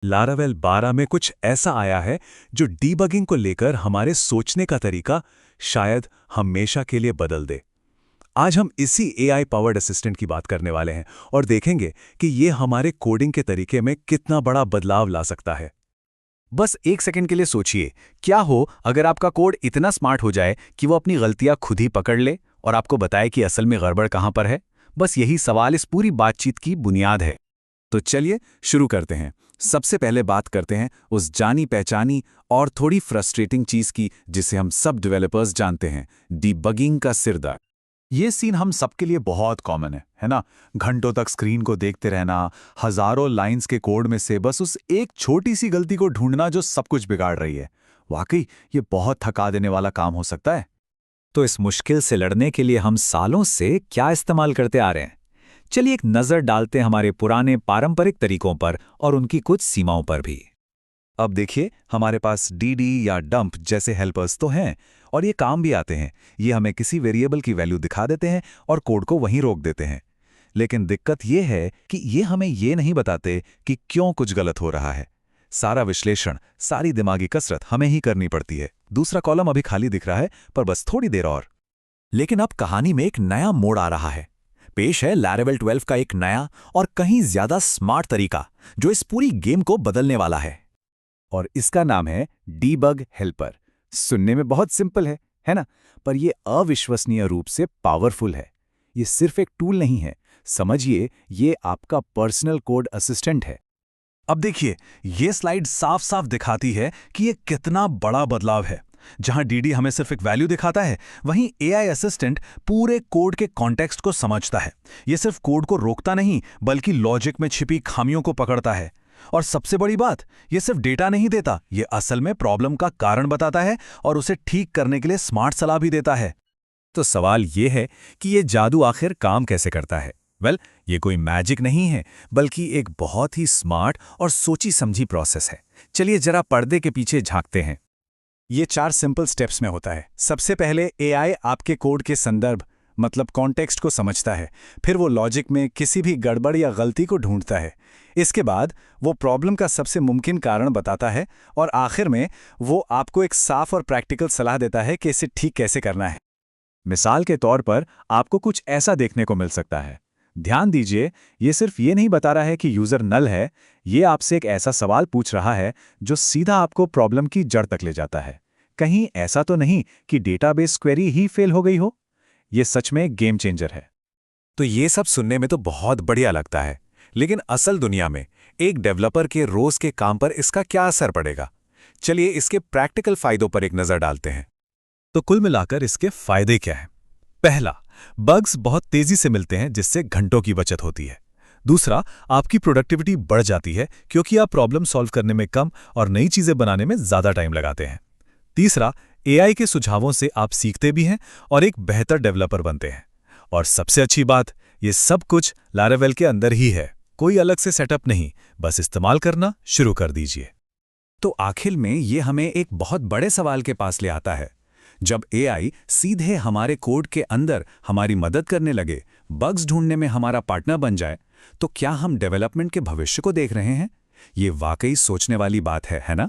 Laravel 12 में कुछ ऐसा आया है जो डीबगिंग को लेकर हमारे सोचने का तरीका शायद हमेशा के लिए बदल दे। आज हम इसी एआई पावर्ड असिस्टेंट की बात करने वाले हैं और देखेंगे कि ये हमारे कोडिंग के तरीके में कितना बड़ा बदलाव ला सकता है। बस एक सेकंड के लिए सोचिए, क्या हो अगर आपका कोड इतना स्मार्ट हो जाए कि वो अपनी गलतियां खुद ही पकड़ ले और आपको बताए कि असल में गड़बड़ कहां पर है। बस यही सवाल इस पूरी बातचीत की बुनियाद है। तो चलिए शुरू करते हैं। सबसे पहले बात करते हैं उस जानी पहचानी और थोड़ी फ्रस्ट्रेटिंग चीज की जिसे हम सब डेवलपर्स जानते हैं, डीबगिंग का सिरदर्द। ये सीन हम सबके लिए बहुत कॉमन है ना? घंटों तक स्क्रीन को देखते रहना, हजारों लाइंस के कोड में से बस उस एक छोटी सी गलती को ढूंढना जो सब कुछ बिगाड़ रही है। वाकई ये बहुत थका देने वाला काम हो सकता है। तो इस मुश्किल से लड़ने के लिए हम सालों से क्या इस्तेमाल करते आ रहे हैं? चलिए एक नज़र डालते हैं हमारे पुराने पारंपरिक तरीकों पर और उनकी कुछ सीमाओं पर भी। अब देखिए, हमारे पास डीडी या डंप जैसे हेल्पर्स तो हैं और ये काम भी आते हैं। ये हमें किसी वेरिएबल की वैल्यू दिखा देते हैं और कोड को वहीं रोक देते हैं। लेकिन दिक्कत ये है कि ये हमें ये नहीं बताते कि क्यों कुछ गलत हो रहा है। सारा विश्लेषण, सारी दिमागी कसरत हमें ही करनी पड़ती है। दूसरा कॉलम अभी खाली दिख रहा है, पर बस थोड़ी देर और। लेकिन अब कहानी में एक नया मोड़ आ रहा है। पेश है लारावेल 12 का एक नया और कहीं ज्यादा स्मार्ट तरीका जो इस पूरी गेम को बदलने वाला है। और इसका नाम है डीबग हेल्पर। सुनने में बहुत सिंपल है ना? पर यह अविश्वसनीय रूप से पावरफुल है। ये सिर्फ एक टूल नहीं है, समझिए ये आपका पर्सनल कोड असिस्टेंट है। अब देखिए, ये स्लाइड साफ साफ दिखाती है कि ये कितना बड़ा बदलाव है। जहां डीडी हमें सिर्फ एक वैल्यू दिखाता है, वहीं एआई असिस्टेंट पूरे कोड के कॉन्टेक्स्ट को समझता है। ये सिर्फ कोड को रोकता नहीं, बल्कि लॉजिक में छिपी खामियों को पकड़ता है। और सबसे बड़ी बात, ये सिर्फ डेटा नहीं देता, ये असल में प्रॉब्लम का कारण बताता है और उसे ठीक करने के लिए स्मार्ट सलाह भी देता है। तो सवाल ये है कि ये जादू आखिर काम कैसे करता है? ये कोई मैजिक नहीं है, बल्कि एक बहुत ही स्मार्ट और सोची समझी प्रोसेस है। चलिए जरा पर्दे के पीछे झांकते हैं। ये 4 सिंपल स्टेप्स में होता है। सबसे पहले एआई आपके कोड के संदर्भ मतलब कॉन्टेक्स्ट को समझता है। फिर वो लॉजिक में किसी भी गड़बड़ या गलती को ढूंढता है। इसके बाद वो प्रॉब्लम का सबसे मुमकिन कारण बताता है और आखिर में वो आपको एक साफ और प्रैक्टिकल सलाह देता है कि इसे ठीक कैसे करना है। मिसाल के तौर पर आपको कुछ ऐसा देखने को मिल सकता है। ध्यान दीजिए, ये सिर्फ ये नहीं बता रहा है कि यूजर नल है, ये आपसे एक ऐसा सवाल पूछ रहा है जो सीधा आपको प्रॉब्लम की जड़ तक ले जाता है। कहीं ऐसा तो नहीं कि डेटाबेस क्वेरी ही फेल हो गई हो? ये सच में एक गेम चेंजर है। तो ये सब सुनने में तो बहुत बढ़िया लगता है, लेकिन असल दुनिया में एक डेवलपर के रोज के काम पर इसका क्या असर पड़ेगा? चलिए इसके प्रैक्टिकल फायदों पर एक नजर डालते हैं। तो कुल मिलाकर इसके फायदे क्या हैं? पहला, बग्स बहुत तेजी से मिलते हैं जिससे घंटों की बचत होती है। दूसरा, आपकी प्रोडक्टिविटी बढ़ जाती है क्योंकि आप प्रॉब्लम सॉल्व करने में कम और नई चीजें बनाने में ज्यादा टाइम लगाते हैं। तीसरा, एआई के सुझावों से आप सीखते भी हैं और एक बेहतर डेवलपर बनते हैं। और सबसे अच्छी बात, ये सब कुछ लारावेल के अंदर ही है, कोई अलग से सेटअप नहीं, बस इस्तेमाल करना शुरू कर दीजिए। तो आखिर में ये हमें एक बहुत बड़े सवाल के पास ले आता है। जब एआई सीधे हमारे कोड के अंदर हमारी मदद करने लगे, बग्स ढूंढने में हमारा पार्टनर बन जाए, तो क्या हम डेवलपमेंट के भविष्य को देख रहे हैं? ये वाकई सोचने वाली बात है ना?